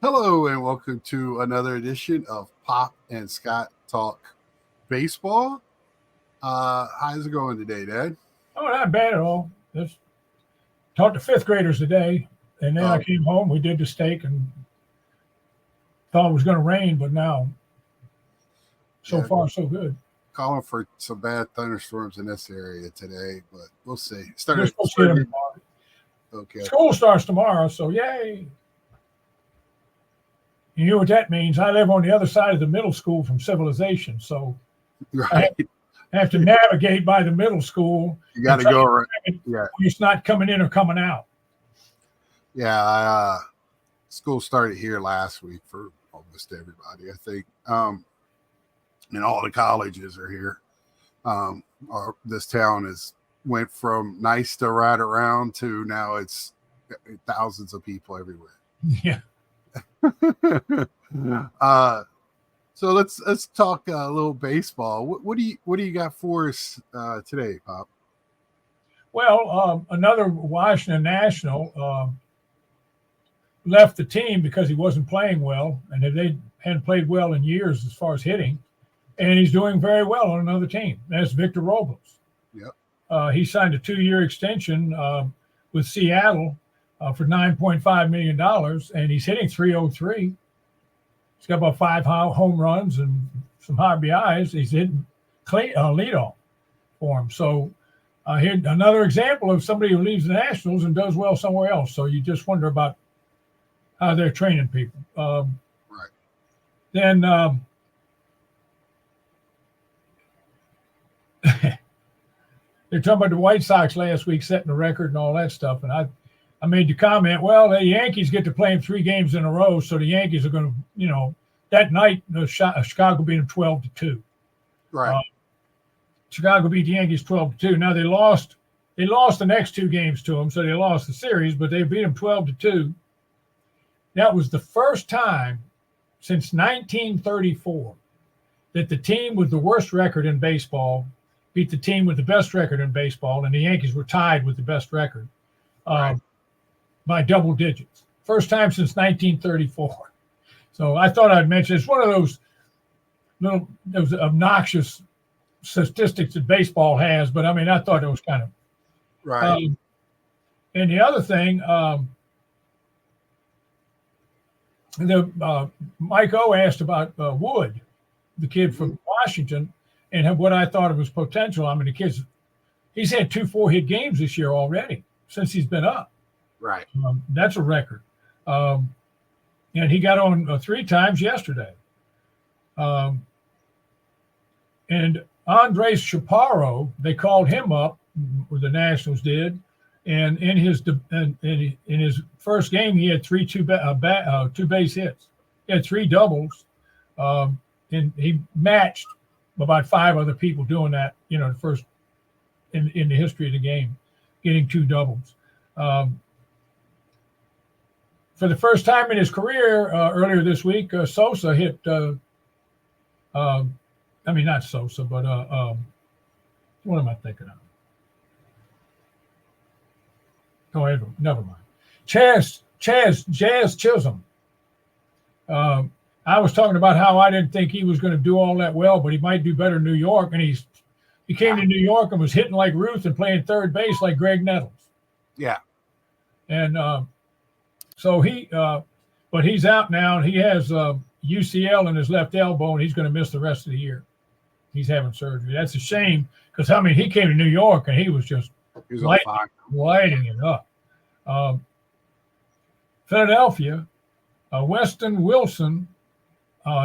Hello and welcome to another edition of Pop and Scott Talk Baseball. How's it going today, Dad? Oh, not bad at all. Just taught the fifth graders today, and then I Oh, came home. We did the steak and thought it was going to rain, but now so yeah, far so good. calling for some bad thunderstorms in this area today, but we'll see. We're Started, supposed to get them started. tomorrow. Okay, School starts tomorrow, so yay! You know what that means? I live on the other side of the middle school from civilization, so I right. have to navigate by the middle school You got and to try go to around. find it Yeah, when it's not coming in or coming out. yeah. School started here last week for almost everybody, I think. And all the colleges are here. This town is went from nice to ride around to now it's thousands of people everywhere. Yeah. uh, so let's talk a little baseball. What do you got for us today, Pop? Well, another Washington National left the team because he wasn't playing well, and they hadn't played well in years as far as hitting. And he's doing very well on another team. That's Victor Robles. Yep. He signed a 2-year extension with Seattle for $9.5 million, and he's hitting 303. He's got about 5 home runs and some RBIs. He's hitting leadoff for him. So here another example of somebody who leaves the Nationals and does well somewhere else. So you just wonder about how they're training people. Right. Then they're talking about the White Sox last week setting the record and all that stuff. And I made the comment, well, the Yankees get to play him 3 games in a row, so the Yankees are going to, that night Chicago beat them 12-2. Right. Chicago beat the Yankees 12-2. Now they lost the next 2 games to them, so they lost the series, but they beat them 12-2. That was the first time since 1934 that the team with the worst record in baseball beat the team with the best record in baseball, and the Yankees were tied with the best record by double digits. First time since 1934. So I thought I'd mention it's one of those obnoxious statistics that baseball has, but I mean, I thought it was kind of Right. and the other thing, Mike O asked about Wood, the kid from Washington, and what I thought of his potential. I mean, he's had 2 4-hit games this year already since he's been up. Right. That's a record. And he got on 3 times yesterday. And Andres Chaparro, they called him up, or the Nationals did, and in his first game, he had 2 base hits. He had 3 doubles, and he matched about 5 other people doing that. The first in the history of the game, getting 2 doubles. For the first time in his career, earlier this week, Sosa hit. Not Sosa, but what am I thinking of? Oh, never mind. Jazz Chisholm. I was talking about how I didn't think he was going to do all that well, but he might do better in New York. And he came to New York and was hitting like Ruth and playing third base like Greg Nettles. Yeah. And so but he's out now, and he has UCL in his left elbow, and he's going to miss the rest of the year. He's having surgery. That's a shame because, he came to New York, and he was just lighting it up. Philadelphia, Weston Wilson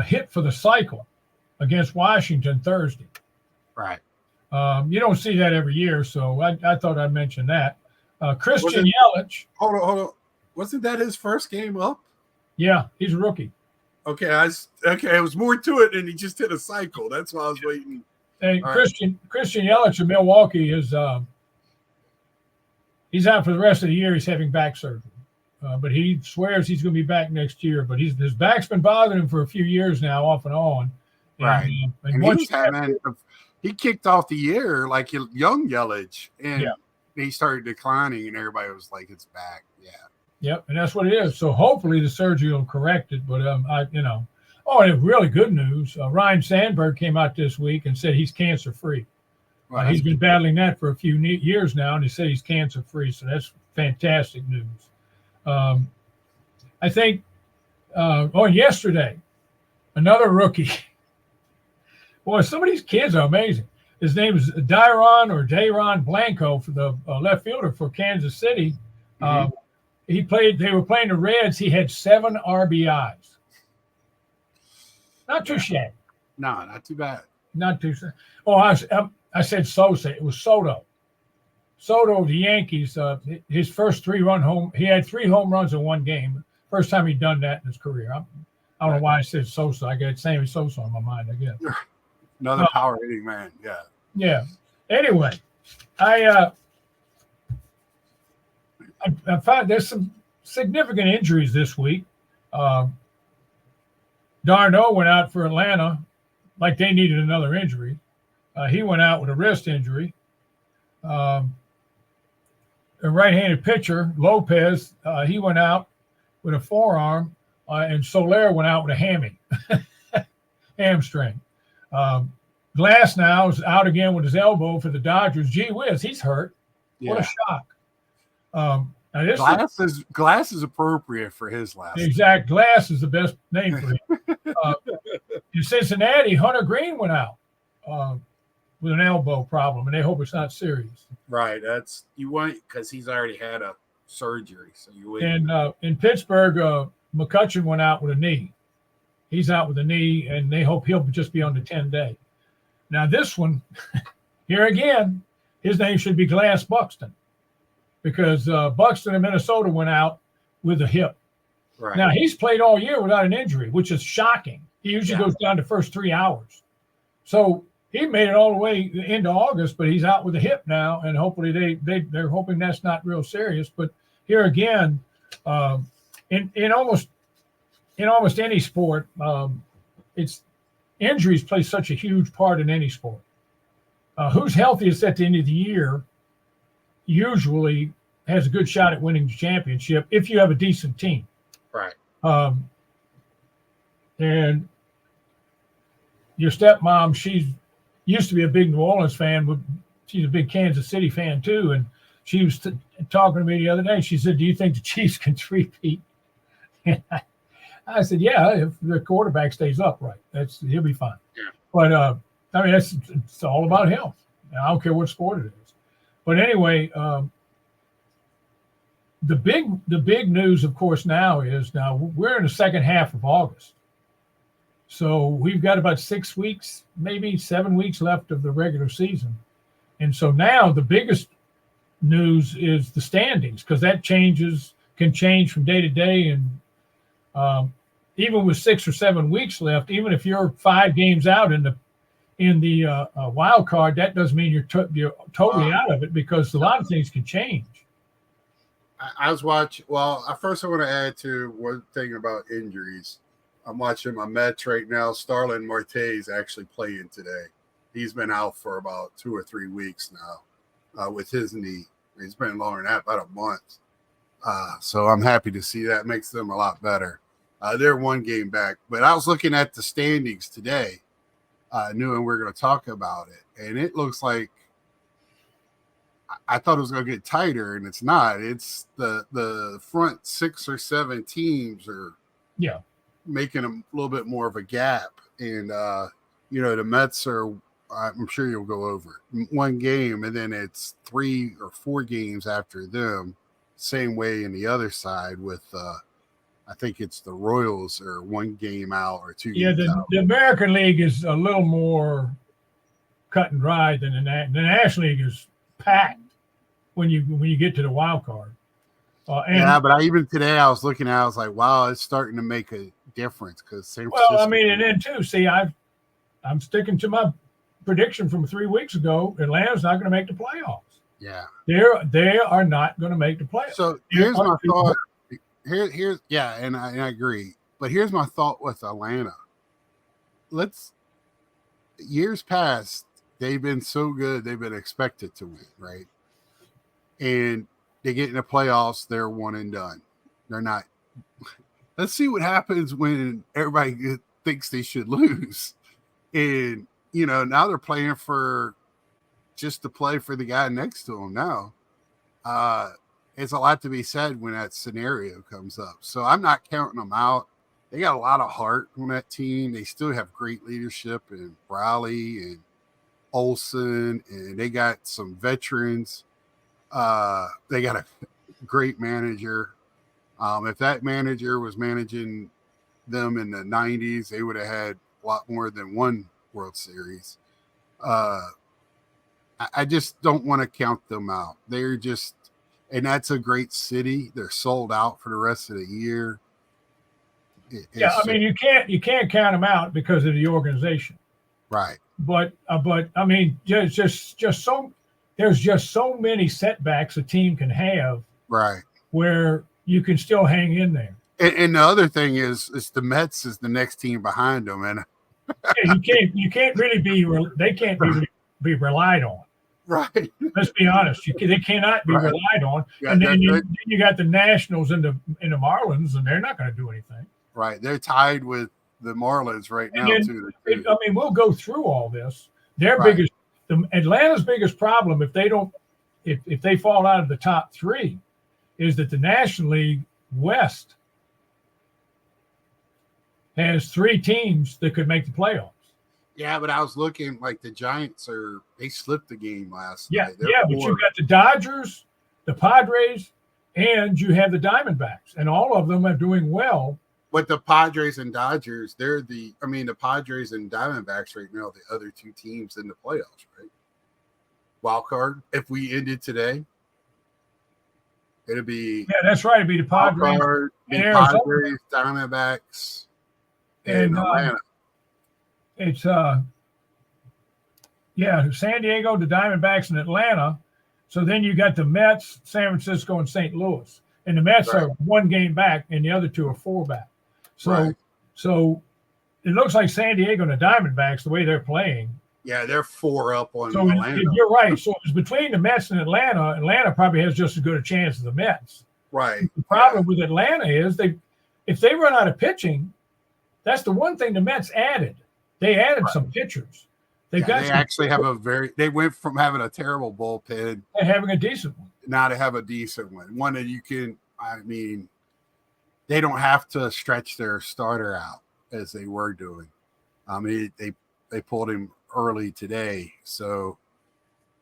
hit for the cycle against Washington Thursday. Right. You don't see that every year, so I thought I'd mention that. Christian Yelich. Hold on. Wasn't that his first game up? Yeah, he's a rookie. Okay, it was more to it, and he just hit a cycle. That's why I was waiting. And Christian Yelich in Milwaukee is he's out for the rest of the year. He's having back surgery, but he swears he's going to be back next year. But his back's been bothering him for a few years now, off and on. Right. He kicked off the year like young Yelich, and he started declining, and everybody was like, "It's back." Yep, and that's what it is. So hopefully the surgery will correct it. But oh, and really good news. Ryan Sandberg came out this week and said he's cancer free. Well, He's been battling that for a few years now, and he said he's cancer free. So that's fantastic news. I think. Yesterday, another rookie. Boy, some of these kids are amazing. His name is Dayron Blanco for the left fielder for Kansas City. Mhm. They were playing the Reds. He had 7 RBIs. Not too shabby. No, not too bad. Not too shabby. Oh, I said Sosa. It was Soto. Soto of the Yankees, his first 3-run home. He had 3 home runs in one game. First time he'd done that in his career. I don't know why I said Sosa. I got Sammy Sosa on my mind again. Another power hitting man. Yeah. Yeah. Anyway, I found there's some significant injuries this week. Darno went out for Atlanta like they needed another injury. He went out with a wrist injury. A right-handed pitcher, Lopez, he went out with a forearm, and Soler went out with a hamstring. Glass now is out again with his elbow for the Dodgers. Gee whiz, he's hurt. Yeah. What a shock. Now Glass is appropriate for his last. Exact. Glass is the best name for him. In Cincinnati, Hunter Green went out with an elbow problem, and they hope it's not serious. Right. That's you want because he's already had a surgery, so you wait. And in Pittsburgh, McCutchen went out with a knee. He's out with a knee, and they hope he'll just be on the 10-day. Now this one, here again, his name should be Glass Buxton, because Buxton in Minnesota went out with a hip. Right. Now he's played all year without an injury, which is shocking. He usually goes down the first 3 hours. So he made it all the way into August, but he's out with a hip now, and hopefully they're hoping that's not real serious. But here again, in almost any sport, it's injuries play such a huge part in any sport. Who's healthiest at the end of the year usually has a good shot at winning the championship if you have a decent team. Right. And your stepmom, she used to be a big New Orleans fan, but she's a big Kansas City fan too. And she was talking to me the other day. She said, "Do you think the Chiefs can three-peat?" And I said, "Yeah, if the quarterback stays upright, he'll be fine." Yeah. But it's all about health. I don't care what sport it is. But anyway, the big news, of course, now we're in the second half of August. So we've got about 6 weeks, maybe 7 weeks left of the regular season. And so now the biggest news is the standings, because that can change from day to day. And even with 6 or 7 weeks left, even if you're 5 games out in the wild card, that doesn't mean you're totally out of it, because a lot of things can change. I was watching. Well, first I want to add to one thing about injuries. I'm watching my Mets right now. Starlin Marte is actually playing today. He's been out for about 2 or 3 weeks now with his knee. He's been longer than that, about a month. So I'm happy to see that. Makes them a lot better. They're 1 game back. But I was looking at the standings today, knowing we were going to talk about it. And it looks like I thought it was going to get tighter, and it's not. It's the front 6 or 7 teams are making a little bit more of a gap. And, the Mets are, I'm sure you'll go over 1 game, and then it's 3 or 4 games after them. Same way in the other side with, I think it's the Royals are 1 game out or 2 games out. The American League is a little more cut and dry than the National League is packed when you get to the wild card. But even today I was looking at it, I was like, wow, it's starting to make a difference, because San Francisco. Well, I mean, and then too, see, I'm sticking to my prediction from 3 weeks ago. Atlanta's not going to make the playoffs. Yeah, they are not going to make the playoffs. So here's my thought. And I agree. But here's my thought with Atlanta. Years past, they've been so good, they've been expected to win, right? And they get in the playoffs, they're 1 and done. They're not. Let's see what happens when everybody thinks they should lose. And, now they're playing for just to play for the guy next to them now. It's a lot to be said when that scenario comes up. So I'm not counting them out. They got a lot of heart on that team. They still have great leadership in Riley and Olsen, and they got some veterans. They got a great manager. If that manager was managing them in the 90s, they would have had a lot more than one World Series. I just don't want to count them out. They're just, and that's a great city. They're sold out for the rest of the year. You can't count them out because of the organization, right? But I mean, there's just so many setbacks a team can have, right? Where you can still hang in there. And the other thing is the Mets is the next team behind them, and you can't really they can't be relied on. Right. Let's be honest. They cannot be relied on. Yeah, and then you got the Nationals and the Marlins, and they're not going to do anything. Right. They're tied with the Marlins right now, too. I mean, we'll go through all this. Atlanta's biggest problem, if they fall out of the top three, is that the National League West has three teams that could make the playoffs. Yeah, but I was looking like the Giants they slipped the game last night. But you got the Dodgers, the Padres, and you have the Diamondbacks, and all of them are doing well. But the Padres and Dodgers, the Padres and Diamondbacks right now, the other two teams in the playoffs, right? Wild card. If we ended today, it'd be that's right. It'd be the Padres, Padres, Diamondbacks, and Atlanta. It's San Diego, the Diamondbacks, and Atlanta. So then you got the Mets, San Francisco, and St. Louis. And the Mets are one game back, and the other two are four back. So it looks like San Diego and the Diamondbacks, the way they're playing. Yeah, they're 4 up on Atlanta. You're right. So it's between the Mets and Atlanta. Atlanta probably has just as good a chance as the Mets. Right. The problem with Atlanta is if they run out of pitching, that's the one thing the Mets added. They added some pitchers. They actually have they went from having a terrible bullpen and having a decent one. Now to have a decent one. One that you can, they don't have to stretch their starter out as they were doing. They pulled him early today. So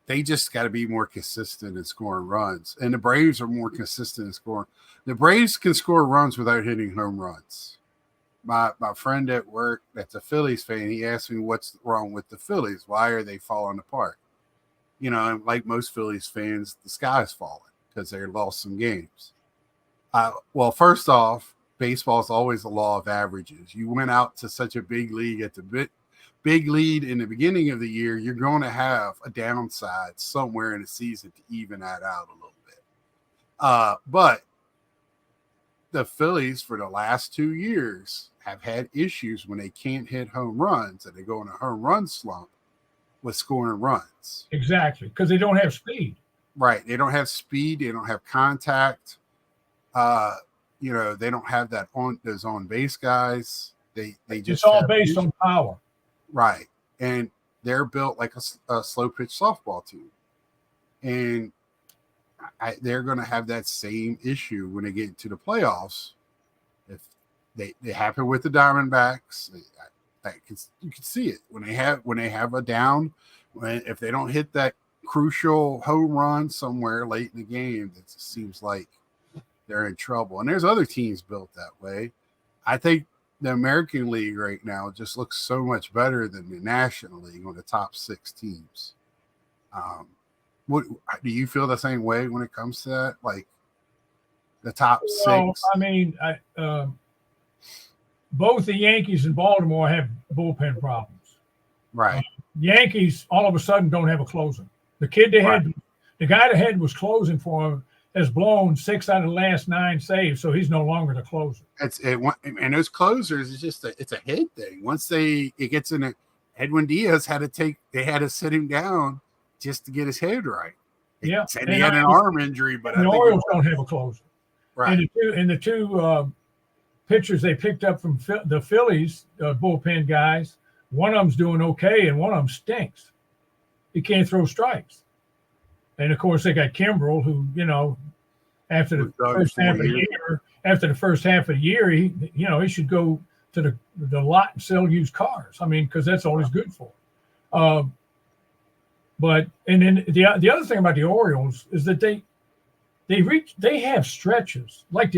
they just got to be more consistent in scoring runs. And the Braves are more consistent in scoring. The Braves can score runs without hitting home runs. My friend at work that's a Phillies fan, he asked me what's wrong with the Phillies. Why are they falling apart? Like most Phillies fans, the sky's falling because they lost some games. Well, first off, baseball is always the law of averages. You went out to such a big league at the big lead in the beginning of the year, you're going to have a downside somewhere in the season to even that out a little bit. But the Phillies for the last 2 years have had issues when they can't hit home runs and they go in a home run slump with scoring runs. Exactly, because they don't have speed. Right. They don't have speed. They don't have contact. They don't have those on base guys. They just it's all based on power. Right. And they're built like a slow pitch softball team. And they're going to have that same issue when they get into the playoffs. If they happen with the Diamondbacks, you can see it when they have a down, if they don't hit that crucial home run somewhere late in the game, it seems like they're in trouble. And there's other teams built that way. I think the American League right now just looks so much better than the National League on the top 6 teams. What do you feel the same way when it comes to that? Like the top 6? Both the Yankees and Baltimore have bullpen problems. Right. Yankees all of a sudden don't have a closer. The guy that had was closing for him has blown 6 out of the last 9 saves, so he's no longer the closer. And those closers, it's a head thing. Once it gets in it, Edwin Diaz had to sit him down just to get his head right. Yeah, said he had an arm injury, but the Orioles don't have a closer. Right. And the two pitchers they picked up from the Phillies bullpen guys, one of them's doing okay, and one of them stinks. He can't throw strikes. And of course, they got Kimbrel, who after the first half of the year, he should go to the lot and sell used cars. I mean, because that's all he's good for. But then the other thing about the Orioles is that they have stretches like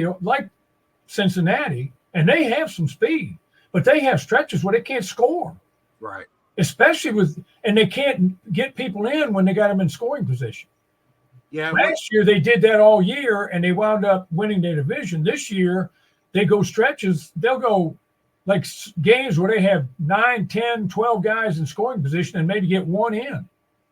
Cincinnati, and they have some speed, but they have stretches where they can't score. Right. Especially and they can't get people in when they got them in scoring position. Yeah. Last year they did that all year, and they wound up winning their division. This year they go stretches. They'll go like games where they have 9, 10, 12 guys in scoring position and maybe get one in.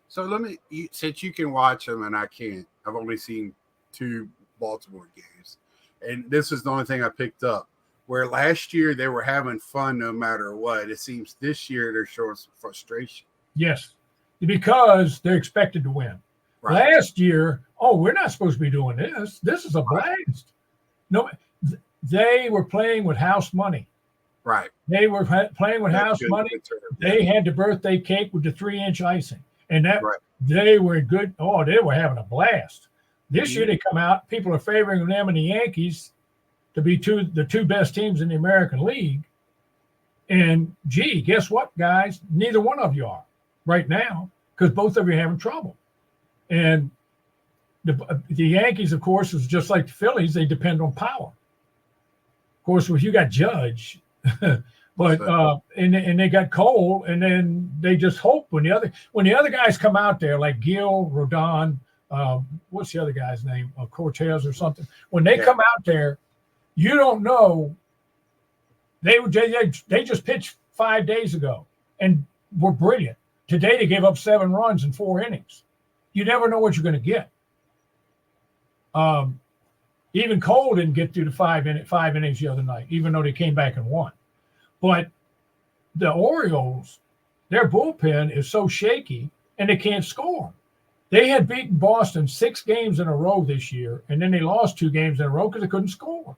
So since you can watch them and I can't, I've only seen 2 Baltimore games. And this is the only thing I picked up. Where last year they were having fun no matter what, it seems this year they're showing some frustration. Yes, because they're expected to win. Right. Last year, we're not supposed to be doing this. This is a blast. No, they were playing with house money. Right. They were playing with house money. They had the birthday cake with the 3-inch icing. And they were good. They were having a blast. This year they come out, people are favoring them and the Yankees to be the two best teams in the American League. And guess what, guys? Neither one of you are right now because both of you are having trouble. And the Yankees, of course, is just like the Phillies. They depend on power. Of course, if you got Judge, but and they got Cole, and then they just hope when the other guys come out there like Gil, Rodon, what's the other guy's name? Cortez or something. When they come out there, you don't know. They just pitched 5 days ago and were brilliant. Today they gave up 7 runs in 4 innings. You never know what you're going to get. Even Cole didn't get through the 5 innings the other night, even though they came back and won. But the Orioles, their bullpen is so shaky and they can't score. They had beaten Boston 6 games in a row this year, and then they lost 2 games in a row because they couldn't score.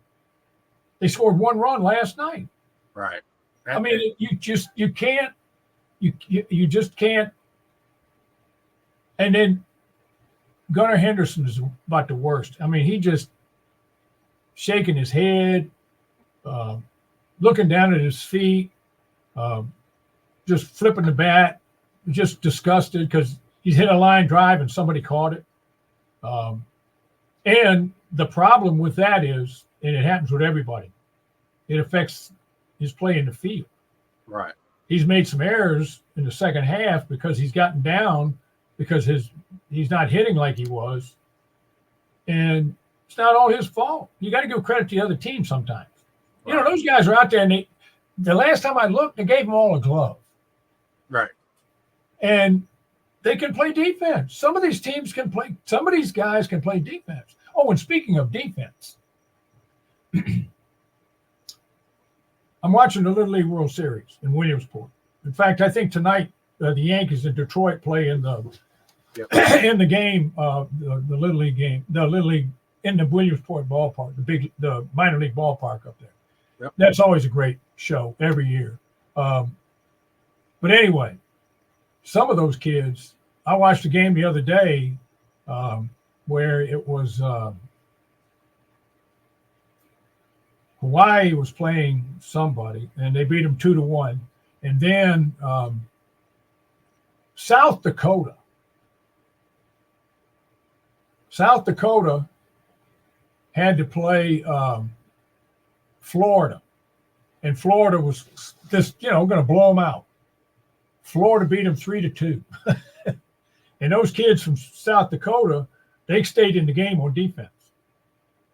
They scored 1 run last night. Right. I mean, you just can't. And then Gunnar Henderson is about the worst. I mean, he just shaking his head, looking down at his feet, just flipping the bat, just disgusted because he's hit a line drive and somebody caught it. And the problem with that is, and it happens with everybody, it affects his play in the field. Right. He's made some errors in the second half because he's gotten down because he's not hitting like he was. And it's not all his fault. You got to give credit to the other team sometimes. Right. You know, those guys are out there, and the last time I looked, they gave them all a glove. Right. And they can play defense. Some of these teams can play. Some of these guys can play defense. Oh, and speaking of defense, I'm watching the Little League World Series in Williamsport. In fact, I think tonight the Yankees in Detroit play in the in the game, the Little League game, the Little League in the Williamsport ballpark, the minor league ballpark up there. Yep. That's always a great show every year. But anyway, some of those kids, I watched a game the other day where it was Hawaii was playing somebody, and they beat them 2-1. And then South Dakota had to play Florida, and Florida was just, going to blow them out. Florida beat them 3-2. And those kids from South Dakota, they stayed in the game on defense.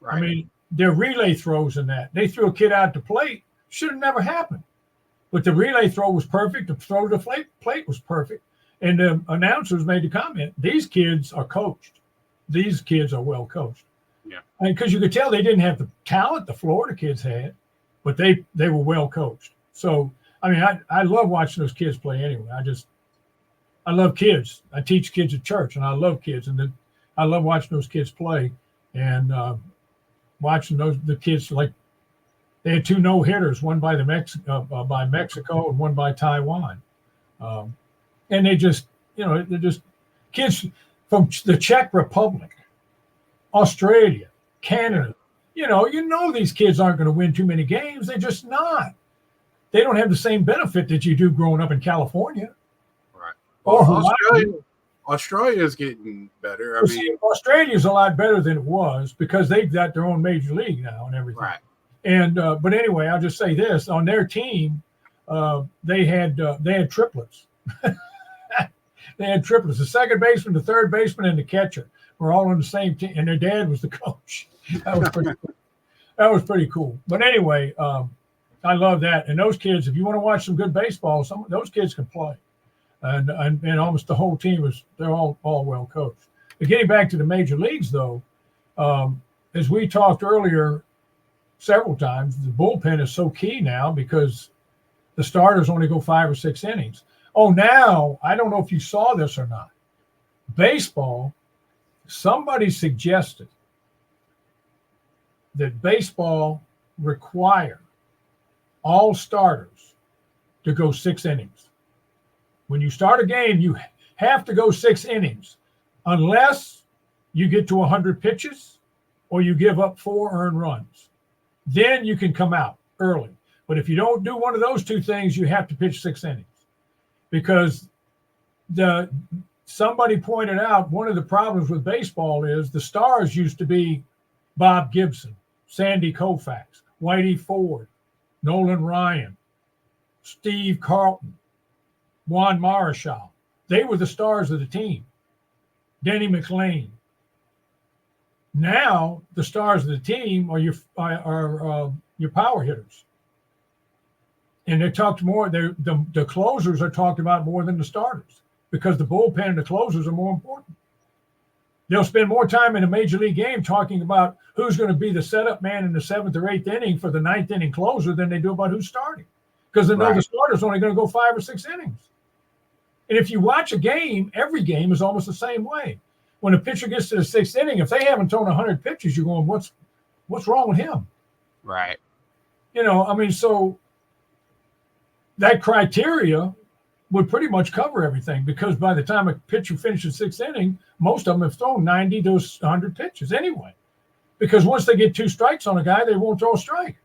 Right. I mean, their relay throws in that. They threw a kid out to plate. Should have never happened. But the relay throw was perfect. The throw to the plate was perfect. And the announcers made the comment, these kids are coached. These kids are well coached. Yeah. Because you could tell they didn't have the talent the Florida kids had, but they were well coached. So, I mean, I love watching those kids play anyway. I love kids. I teach kids at church, and I love kids. And I love watching those kids play. And, watching the kids. Like they had 2 no-hitters, one by by Mexico and one by Taiwan, and they're just kids from the Czech Republic, Australia, Canada. These kids aren't going to win too many games. They're just not. They don't have the same benefit that you do growing up in California. Right. Or Australia is getting better. I mean, Australia's a lot better than it was because they've got their own major league now and everything. Right. And but anyway, I'll just say this: on their team, they had triplets. They had triplets. The second baseman, the third baseman, and the catcher were all on the same team, and their dad was the coach. That was pretty cool. That was pretty cool. But anyway, I love that. And those kids, if you want to watch some good baseball, those kids can play. And almost the whole team they're all well coached. But getting back to the major leagues, though, as we talked earlier several times, the bullpen is so key now because the starters only go 5 or 6 innings. Oh, now, I don't know if you saw this or not. Baseball, somebody suggested that baseball require all starters to go 6 innings. When you start a game, you have to go 6 innings unless you get to 100 pitches or you give up 4 earned runs. Then you can come out early. But if you don't do one of those 2 things, you have to pitch 6 innings. Because somebody pointed out one of the problems with baseball is the stars used to be Bob Gibson, Sandy Koufax, Whitey Ford, Nolan Ryan, Steve Carlton, Juan Marichal. They were the stars of the team. Denny McLain. Now the stars of the team are your power hitters. And they talked more. The closers are talked about more than the starters because the bullpen and the closers are more important. They'll spend more time in a major league game talking about who's going to be the setup man in the 7th or 8th inning for the 9th inning closer than they do about who's starting because they know the starter's only going to go 5 or 6 innings. And if you watch a game, every game is almost the same way. When a pitcher gets to the 6th inning, if they haven't thrown 100 pitches, you're going, what's wrong with him? Right. So that criteria would pretty much cover everything because by the time a pitcher finishes 6th inning, most of them have thrown 90 to 100 pitches anyway. Because once they get 2 strikes on a guy, they won't throw a strike.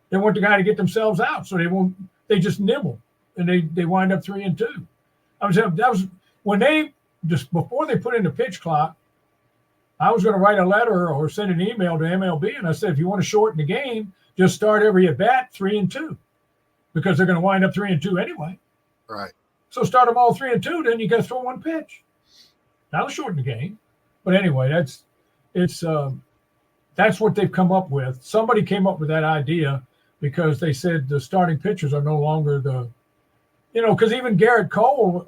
They want the guy to get themselves out, so they just nibble and they wind up 3-2. That was when before they put in the pitch clock, I was going to write a letter or send an email to MLB, and I said, if you want to shorten the game, just start every at bat 3-2, because they're going to wind up 3-2 anyway. Right. So start them all 3-2, then you got to throw 1 pitch. That'll shorten the game. But anyway, that's what they've come up with. Somebody came up with that idea because they said the starting pitchers are no longer because even Garrett Cole,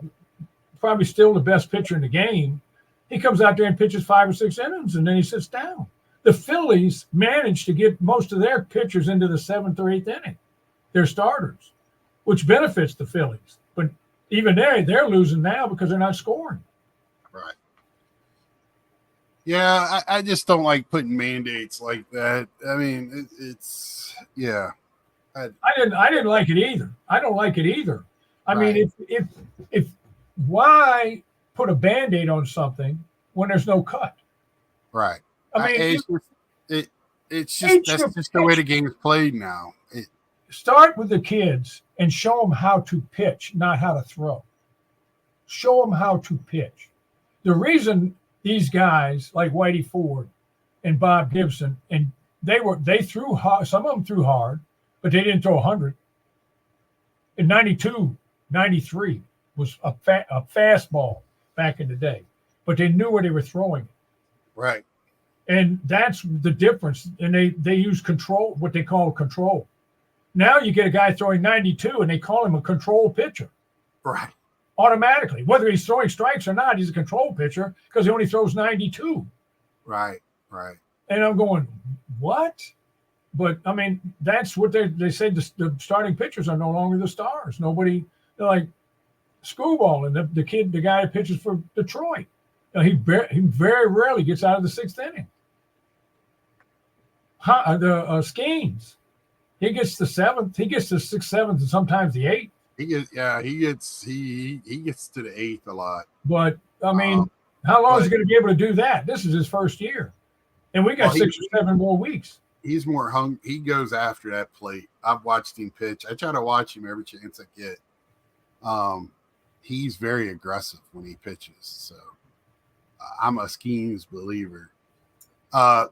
probably still the best pitcher in the game, he comes out there and pitches 5 or 6 innings and then he sits down. The Phillies managed to get most of their pitchers into the 7th or 8th inning, their starters, which benefits the Phillies. But even they're losing now because they're not scoring. Right. Yeah, I just don't like putting mandates like that. I mean, it's yeah. I didn't like it either. I don't like it either. I mean, if why put a Band-Aid on something when there's no cut? Right. I mean, it's just the way the game's played now. Start with the kids and show them how to pitch, not how to throw. Show them how to pitch. The reason these guys like Whitey Ford and Bob Gibson, and they threw hard, some of them threw hard, but they didn't throw 100. In 92, 93 was a fastball back in the day, but they knew where they were throwing it. Right. And that's the difference. And they use control, what they call control. Now you get a guy throwing 92 and they call him a control pitcher. Right. Automatically. Whether he's throwing strikes or not, he's a control pitcher because he only throws 92. Right. And I'm going, what? But, I mean, that's what they said. The starting pitchers are no longer the stars. They're like Screwball and the guy that pitches for Detroit. He very rarely gets out of the 6th inning. Skeens. He gets the 7th. He gets the 6th, 7th, and sometimes the 8th. He gets to the 8th a lot. But I mean, how long is he going to be able to do that? This is his first year, and we got 6 or 7 more weeks. He's more hung. He goes after that plate. I've watched him pitch. I try to watch him every chance I get. He's very aggressive when he pitches. So I'm a Skeens believer. I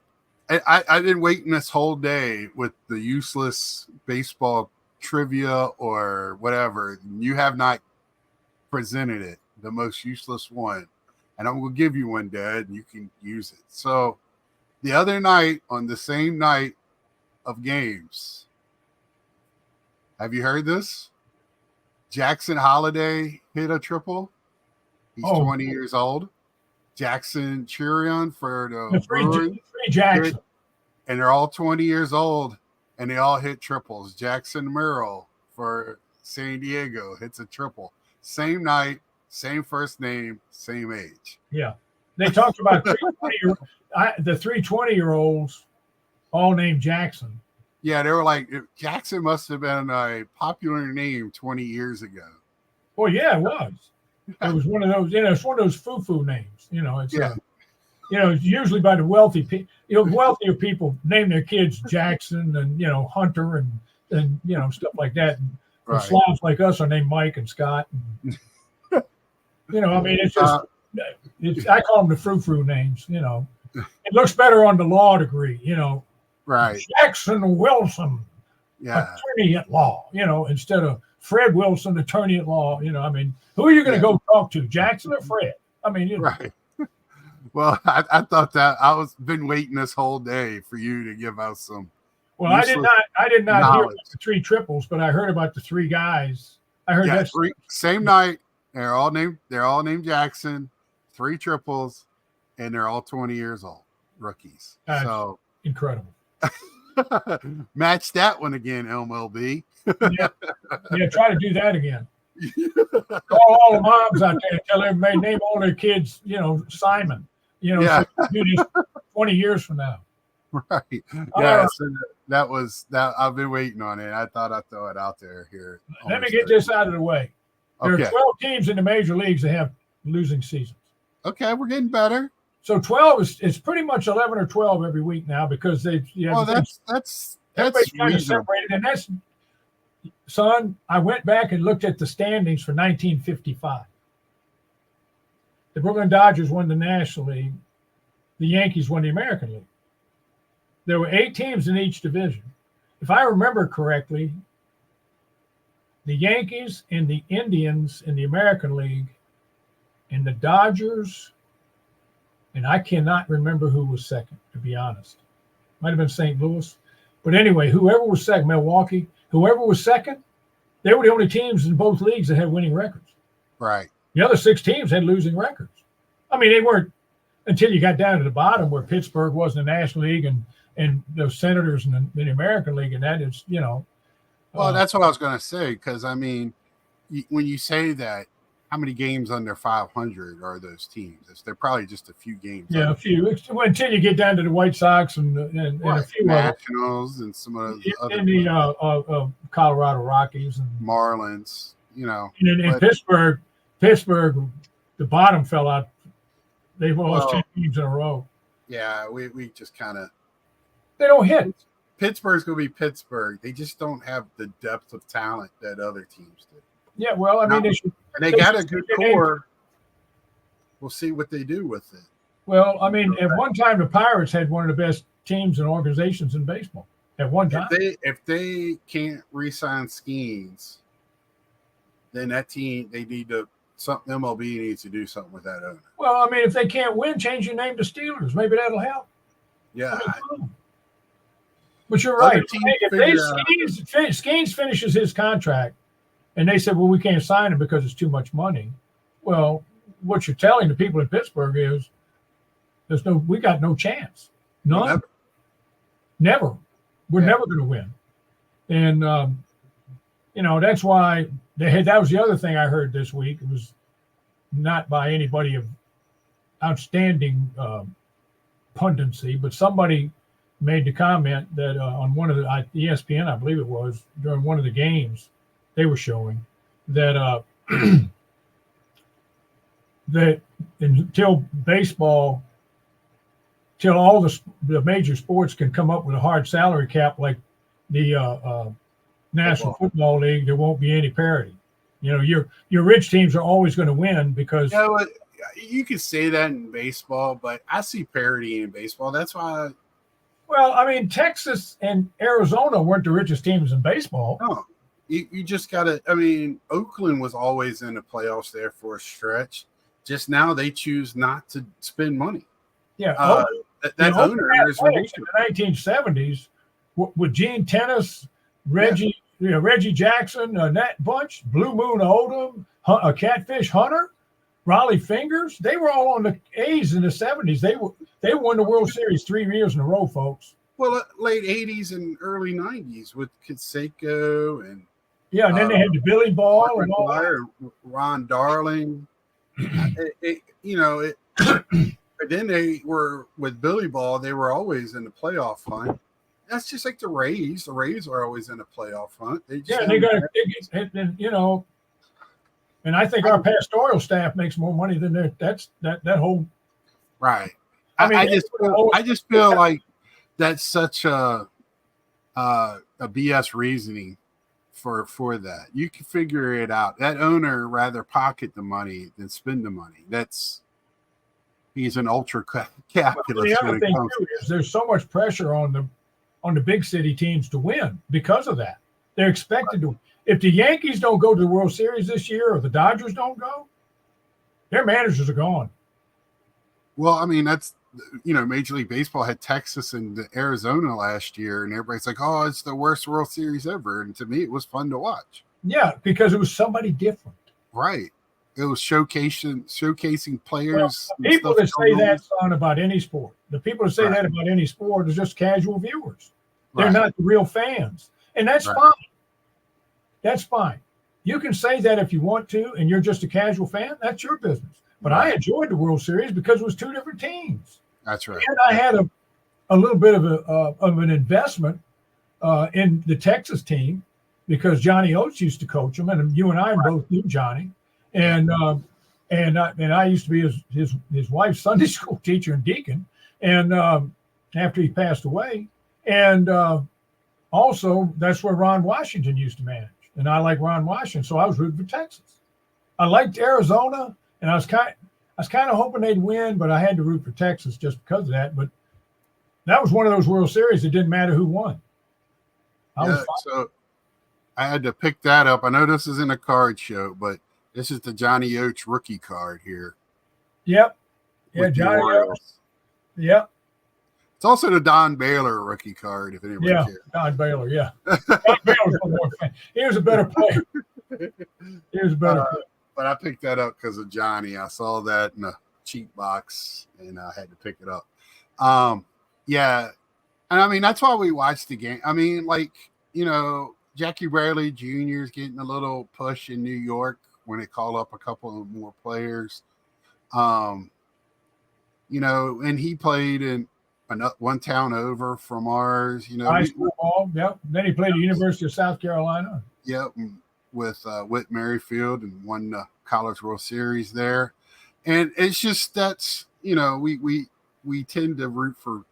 didn't wait in this whole day with the useless baseball trivia or whatever. You have not presented it, the most useless one. And I'm going to give you one, Dad, and you can use it. So the other night, on the same night of games, have you heard this? Jackson Holiday hit a triple. He's 20 years old. Jackson Chirion for the three Jackson. And they're all 20 years old, and they all hit triples. Jackson Merrill for San Diego hits a triple. Same night, same first name, same age. Yeah. They talked about the 320-year-olds all named Jackson. Yeah, they were like, Jackson must have been a popular name 20 years ago. Well, yeah, it was. It was one of those, it's one of those foo-foo names. It's it's usually by the wealthy people. Wealthier people name their kids Jackson and Hunter and stuff like that. And right. Slavs like us are named Mike and Scott. And, it's just I call them the frou-frou names. It looks better on the law degree. Right. Jackson Wilson, attorney at law. Instead of Fred Wilson, attorney at law. Who are you going to go talk to, Jackson or Fred? Right. Well, I thought that been waiting this whole day for you to give us some. Well, I did not hear about the 3 triples, but I heard about the 3 guys. I heard that same night. They're all named Jackson, 3 triples, and they're all 20 years old, rookies. So incredible. Match that one again, MLB. yeah, try to do that again. Call all the moms out there and tell everybody name all their kids, Simon. So do this 20 years from now. Right. Yeah. So that was that. I've been waiting on it. I thought I'd throw it out there here. Let me get this out of the way. There are 12 teams in the major leagues that have losing seasons. Okay, we're getting better. So 12 is pretty much 11 or 12 every week now because that's everybody's kind of separated, and that's. Son, I went back and looked at the standings for 1955. The Brooklyn Dodgers won the National League. The Yankees won the American League. There were 8 teams in each division. If I remember correctly, the Yankees and the Indians in the American League and the Dodgers, and I cannot remember who was second, to be honest. Might have been St. Louis. But anyway, whoever was second, Milwaukee, whoever was second, they were the only teams in both leagues that had winning records. Right. The other 6 teams had losing records. They weren't until you got down to the bottom where Pittsburgh was in the National League and the Senators in the American League, and that is, Well, that's what I was going to say, because, when you say that, how many games under 500 are those teams? They're probably just a few games. Yeah, a few. Until you get down to the White Sox and a few Nationals and some of the other the Colorado Rockies and Marlins. In Pittsburgh, the bottom fell out. They've lost 10 games in a row. Yeah, we just kind of they don't hit. Pittsburgh's going to be Pittsburgh. They just don't have the depth of talent that other teams do. Yeah, well, they got a good core. We'll see what they do with it. Well, at one time, the Pirates had one of the best teams and organizations in baseball. At one time, if they can't re-sign Skeens, then that team MLB needs to do something with that owner. Well, if they can't win, change your name to Steelers. Maybe that'll help. Yeah. But you're right. If Skeens finishes his contract, and they said, well, we can't sign him because it's too much money. Well, what you're telling the people in Pittsburgh is we got no chance. None. Never. We're never going to win. And, that's why that was the other thing I heard this week. It was not by anybody of outstanding pundency, but somebody made the comment that on one of the ESPN, I believe it was, during one of the games they were showing that that until baseball, till all the major sports can come up with a hard salary cap like the National Football League, there won't be any parity. You know, your rich teams are always going to win because. You know what? You could say that in baseball, but I see parity in baseball. That's why. Well, I mean, Texas and Arizona weren't the richest teams in baseball. No, you just got to. I mean, Oakland was always in the playoffs there for a stretch. Just now they choose not to spend money. Yeah, that owner is ridiculous. In the 1970s with Gene Tennis, Reggie Jackson, that bunch, Blue Moon Odom, a Catfish Hunter, Raleigh Fingers, they were all on the A's in the 70s. They won the World Series 3 years in a row, folks. Well, late 80s and early 90s with Canseco and and then they had the Billy Ball and all that. Ron Darling. But then they were with Billy Ball. They were always in the playoff hunt. That's just like the Rays. The Rays are always in a playoff hunt. They got and I think our pastoral staff makes more money than that whole. Right. I just feel like that's such a BS reasoning for that. You can figure it out. That owner rather pocket the money than spend the money. He's an ultra capitalist. The other thing too is there's so much pressure on the big city teams to win because of that. They're expected to. If the Yankees don't go to the World Series this year or the Dodgers don't go, their managers are gone. Well, I mean, that's, Major League Baseball had Texas and Arizona last year, and everybody's like, oh, it's the worst World Series ever. And to me, it was fun to watch. Yeah, because it was somebody different. Right. It was showcasing players. Well, people that say that, son, about any sport, the people that say that about any sport are just casual viewers. They're not the real fans. And that's fine. That's fine. You can say that if you want to, and you're just a casual fan. That's your business. But I enjoyed the World Series because it was two different teams. That's right. And I had a little bit of an investment in the Texas team because Johnny Oates used to coach them, and you and I both knew Johnny. And I used to be his wife's Sunday school teacher and deacon. And after he passed away, and also that's where Ron Washington used to manage. And I like Ron Washington, so I was rooting for Texas. I liked Arizona, and I was kind of hoping they'd win, but I had to root for Texas just because of that. But that was one of those World Series. It didn't matter who won. So I had to pick that up. I know this isn't a card show, but this is the Johnny Oates rookie card here. Yep. Yeah, Johnny Oates. Yep. It's also the Don Baylor rookie card, if anybody cares. Don Baylor, yeah. Don Baylor's one more fan. He was a better player. But I picked that up because of Johnny. I saw that in a cheap box, and I had to pick it up. And I mean, that's why we watched the game. I mean, Jackie Bradley Jr. is getting a little push in New York when they call up a couple of more players. And he played in one town over from ours. High school ball. Yep. Then he played at the University of South Carolina. Yep. With Whit Merrifield and won the College World Series there. And it's just that's we tend to root for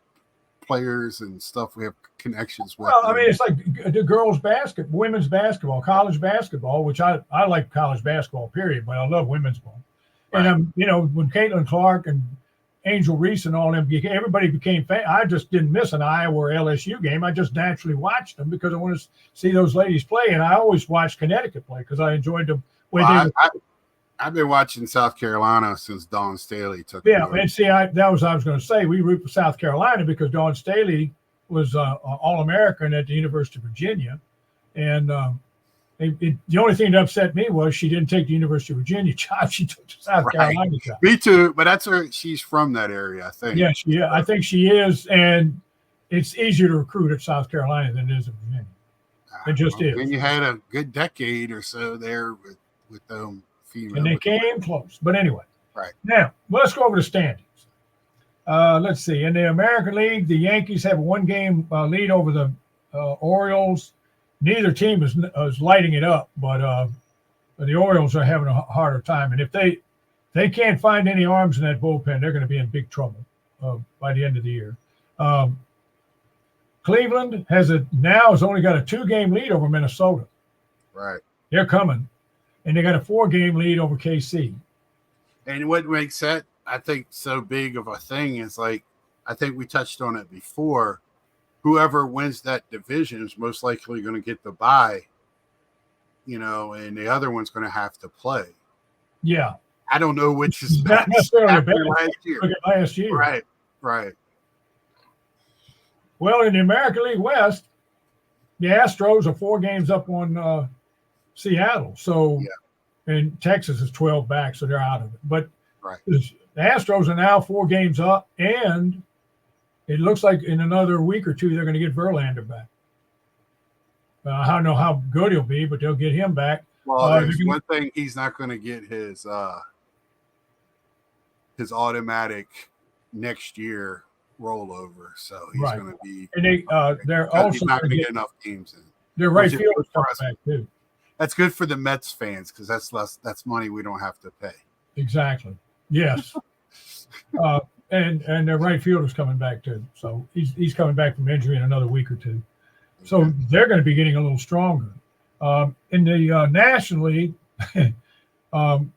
players and stuff we have connections with. Well, I mean, it's like the girls' basketball, women's basketball, college basketball, which I like college basketball, period, but I love women's ball. Right. And when Caitlin Clark and Angel Reese and all them, everybody became fan. I just didn't miss an Iowa or LSU game. I just naturally watched them because I wanted to see those ladies play. And I always watched Connecticut play because I enjoyed the way they were. I've been watching South Carolina since Dawn Staley took over. Yeah, and see, that was what I was going to say. We root for South Carolina because Dawn Staley was All-American at the University of Virginia. And the only thing that upset me was she didn't take the University of Virginia job. She took the South Carolina job. Me too, but that's where she's from, that area, I think. Yeah, I think she is. And it's easier to recruit at South Carolina than it is at Virginia. It just is. And you had a good decade or so there with them. And they came close. But anyway. Right. Now, let's go over the standings. Let's see. In the American League, the Yankees have a 1-game lead over the Orioles. Neither team is lighting it up, but the Orioles are having a harder time. And if they can't find any arms in that bullpen, they're going to be in big trouble by the end of the year. Cleveland has only got a 2-game lead over Minnesota. Right. They're coming. And they got a 4-game lead over KC. And what makes that, I think, so big of a thing is, like, I think we touched on it before. Whoever wins that division is most likely going to get the bye, and the other one's going to have to play. Yeah. I don't know which is not necessarily better last year. Look at last year. Right. Well, in the American League West, the Astros are 4 games up on Seattle. So, and Texas is 12 back, so they're out of it. But the Astros are now 4 games up, and it looks like in another week or two they're going to get Verlander back. I don't know how good he'll be, but they'll get him back. Well, there's one thing: he's not going to get his automatic next year rollover, so he's going to be. And they're also he's not going to get enough games in. Their right field is coming back too. That's good for the Mets fans because that's money we don't have to pay. Exactly. Yes. And their right fielder's coming back too. So he's coming back from injury in another week or two. So they're going to be getting a little stronger. In the National League, I don't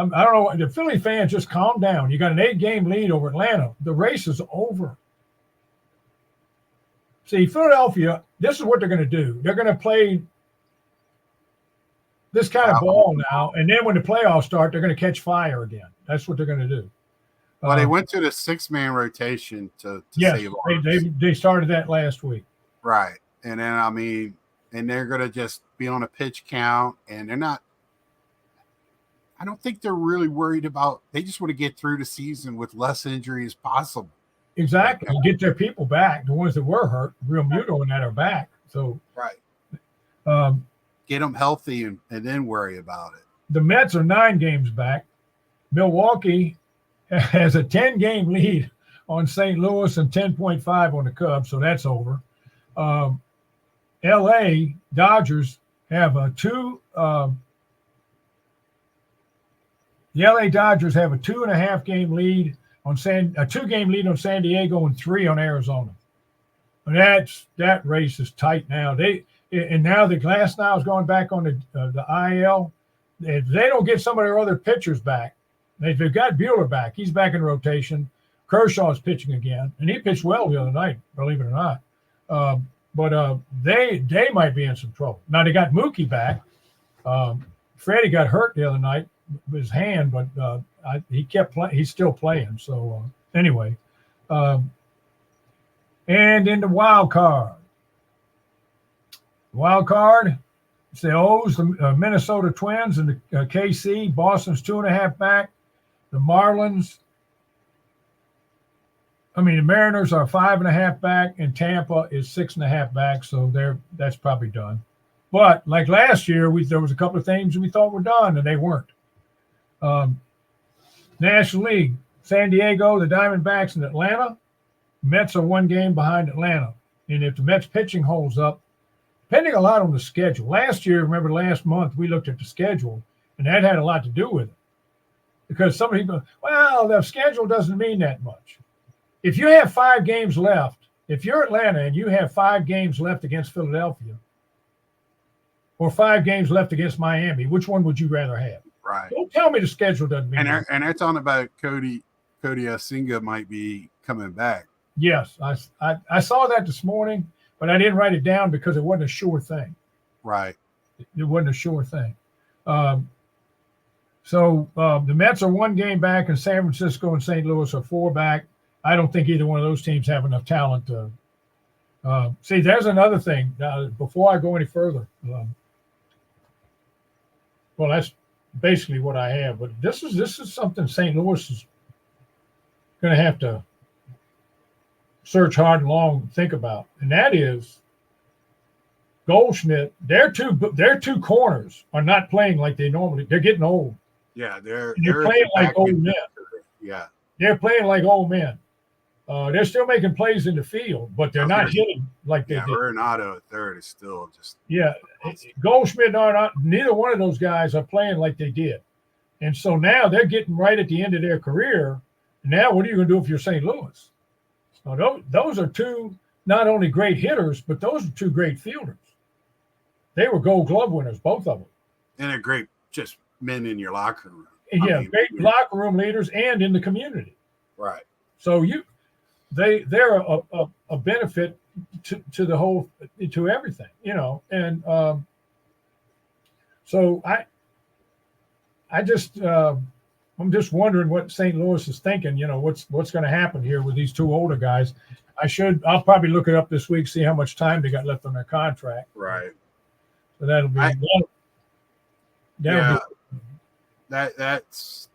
know. The Philly fans, just calm down. You got an 8-game lead over Atlanta. The race is over. See, Philadelphia, this is what they're going to do. They're going to play this kind of ball now, and then when the playoffs start, they're going to catch fire again. That's what they're going to do. Well, they went to the 6-man rotation to save arms. They started that last week. Right. And then, and they're going to just be on a pitch count, and they're not – I don't think they're really worried about – they just want to get through the season with less injury as possible. Exactly. Get their people back, the ones that were hurt. Real Muto and that are back. So get them healthy and then worry about it. The Mets are 9 games back. Milwaukee has a 10-game lead on St. Louis and 10.5 on the Cubs, so that's over. L.A. Dodgers have a 2.5-game lead on a 2-game lead on San Diego and 3 on Arizona. And that race is tight now. Now the Glasnow is going back on the IL. If they don't get some of their other pitchers back, they've got Buehler back. He's back in rotation. Kershaw is pitching again, and he pitched well the other night, believe it or not. But they might be in some trouble. Now they got Mookie back. Freddie got hurt the other night with his hand, but he kept playing. He's still playing. So anyway, and in the wild card, it's the O's, the Minnesota Twins, and the KC. Boston's 2.5 back. The Mariners are 5.5 back, and Tampa is 6.5 back. So that's probably done. But like last year, there was a couple of things we thought were done, and they weren't. National League, San Diego, the Diamondbacks, and Atlanta. Mets are 1 game behind Atlanta. And if the Mets pitching holds up, depending a lot on the schedule. Last month, we looked at the schedule, and that had a lot to do with it. Because some people, the schedule doesn't mean that much. If you have 5 games left, if you're Atlanta and you have 5 games left against Philadelphia or 5 games left against Miami, which one would you rather have? Right. Don't tell me the schedule doesn't mean that. And they're talking about Cody Asinga might be coming back. Yes, I saw that this morning, but I didn't write it down because it wasn't a sure thing. Right. It wasn't a sure thing. So the Mets are 1 game back, and San Francisco and St. Louis are 4 back. I don't think either one of those teams have enough talent to see. There's another thing. Before I go any further, well, that's basically what I have. But this is something St. Louis is going to have to search hard and long and think about, and that is Goldschmidt. Their two corners are not playing like they normally. They're getting old. Yeah, they're playing like old men. Yeah, they're playing like old men. They're still making plays in the field, but they're not hitting like they did. Arenado at third is still just Goldschmidt and neither one of those guys are playing like they did, and so now they're getting right at the end of their career. Now, what are you going to do if you're St. Louis? So those are two not only great hitters, but those are two great fielders. They were Gold Glove winners, both of them, and they're great just men in your locker room. Great locker room leaders and in the community. Right. So they're a benefit to the whole, to everything, and so I'm just wondering what St. Louis is thinking. What's going to happen here with these two older guys. I'll probably look it up this week, see how much time they got left on their contract. Right. So that'll be that's.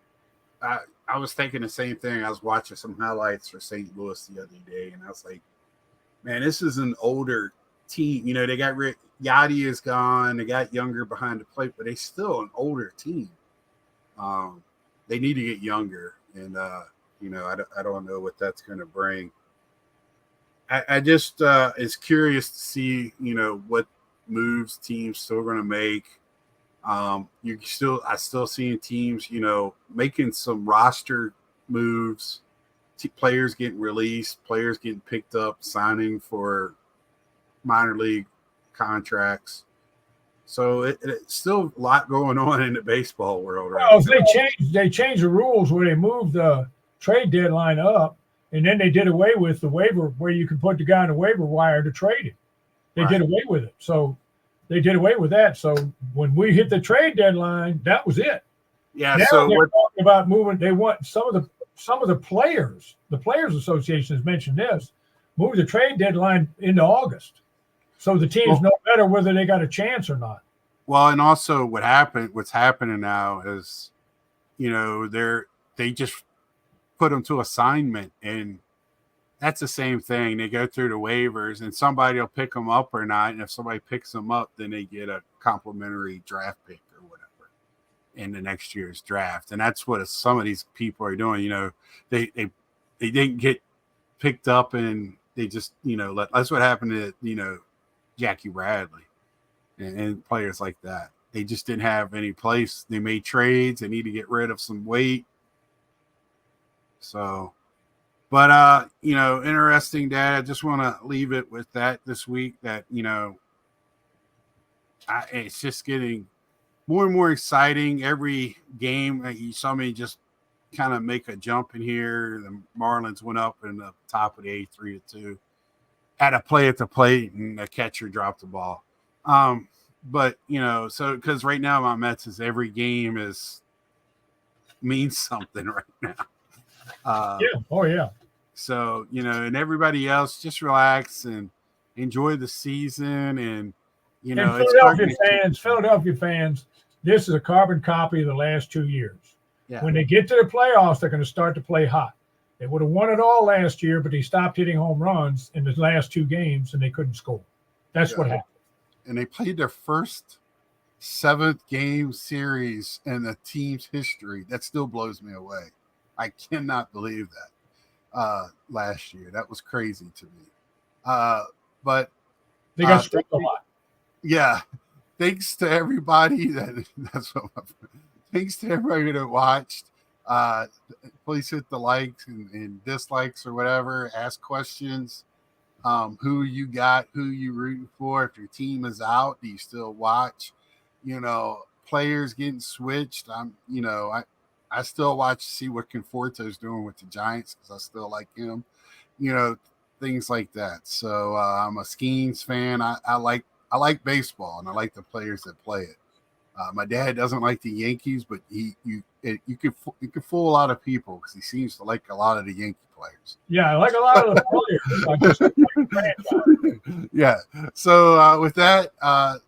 I was thinking the same thing. I was watching some highlights for St. Louis the other day, and I was like, man, this is an older team. They got Yachty is gone. They got younger behind the plate, but they still an older team. They need to get younger, and I don't know what that's going to bring. I just is curious to see what moves teams still going to make. I still seeing teams, making some roster moves, players getting released, players getting picked up, signing for minor league contracts. So it's still a lot going on in the baseball world, right? Well, they changed the rules where they moved the trade deadline up, and then they did away with the waiver where you could put the guy on the waiver wire to trade him. They did away with it. So they did away with that. So when we hit the trade deadline, that was it. Yeah. Now so they're talking about moving. They want some of the players. The Players Association has mentioned this. Move the trade deadline into August, so the teams know better whether they got a chance or not. Well, and also what's happening now is, they just put them to assignment, and that's the same thing. They go through the waivers, and somebody will pick them up or not. And if somebody picks them up, then they get a complimentary draft pick or whatever in the next year's draft. And that's what some of these people are doing. They didn't get picked up, and they just that's what happened to Jackie Bradley and players like that. They just didn't have any place. They made trades. They need to get rid of some weight. So. But, interesting, Dad. I just want to leave it with that this week that, it's just getting more and more exciting. Every game, you saw me just kind of make a jump in here. The Marlins went up in the top of the 8-3-2. Had a play at the plate, and the catcher dropped the ball. But, so because right now my Mets is every game means something right now. Yeah. So, and everybody else just relax and enjoy the season. And, Philadelphia fans, this is a carbon copy of the last 2 years. Yeah. When they get to the playoffs, they're going to start to play hot. They would have won it all last year, but they stopped hitting home runs in the last 2 games, and they couldn't score. That's what happened. And they played their first 7th game series in the team's history. That still blows me away. I cannot believe that. Last year, that was crazy to me. But they got stripped a lot. Yeah, thanks to everybody thanks to everybody that watched. Please hit the likes and dislikes or whatever. Ask questions. Who you got? Who you rooting for? If your team is out, do you still watch? Players getting switched. I still watch to see what Conforto's doing with the Giants because I still like him, things like that. So I'm a Skeens fan. I like baseball, and I like the players that play it. My dad doesn't like the Yankees, but you can fool a lot of people because he seems to like a lot of the Yankee players. Yeah, I like a lot of the players. Yeah. So with that,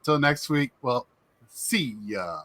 till next week. Well, see ya.